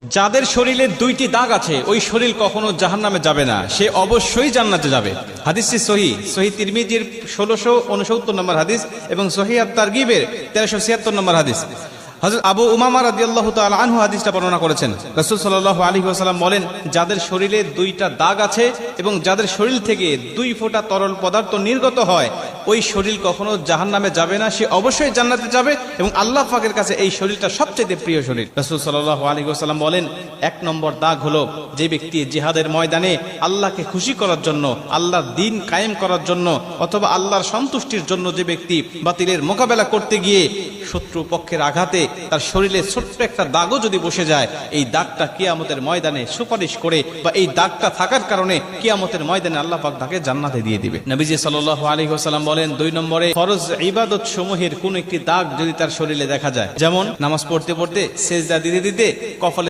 যাদের শরীরে দুইটি দাগ আছে ওই শরীর কখনো জাহান্নামে যাবে না, সে অবশ্যই জান্নাতে যাবে। হাদিসটি সহিহ তিরমিজির 1669 নম্বর হাদিস এবং সহিহ আত-তারগিবের 1376 নম্বর হাদিস। হযরত আবু উমামা রাদিয়াল্লাহু তাআলা আনহু হাদিসটা বর্ণনা করেছেন। রাসূল সাল্লাল্লাহু আলাইহি ওয়াসাল্লাম বলেন, যাদের শরীরে দুইটা দাগ আছে এবং যাদের শরীর থেকে 2 ফোঁটা তরল পদার্থ নির্গত হয় ওই শরীর কখনো জাহান্নামে যাবে না, সে অবশ্যই জান্নাতে যাবে এবং আল্লাহ পাকের কাছে এই শরীরটা সবচেয়ে প্রিয় শরীর। রাসূল সাল্লাল্লাহু আলাইহি ওয়াসাল্লাম বলেন, 1 নম্বর দাগ হলো যে ব্যক্তি জিহাদের ময়দানে আল্লাহকে খুশি করার জন্য, আল্লাহর দ্বীন কায়েম করার জন্য অথবা আল্লাহর সন্তুষ্টির জন্য যে ব্যক্তি বাতিলের মোকাবেলা করতে গিয়ে শত্রু পক্ষের আঘাতে তার শরীরে ছোট্ট একটা দাগও যদি বসে যায়, এই দাগটা কিয়ামতের ময়দানে সুপারিশ করে বা এই দাগটা থাকার কারণে কিয়ামতের ময়দানে আল্লাহ পাক তাকে জান্নাতে দিয়ে দিবে। নবীজি সাল্লাল্লাহু আলাইহি ওয়াসাল্লাম বলেন, 2 নম্বরে ফরজ ইবাদত সমূহের কোন একটি দাগ যদি তার শরীরে দেখা যায়, যেমন নামাজ পড়তে পড়তে সেজদা দিতে দিতে কপালে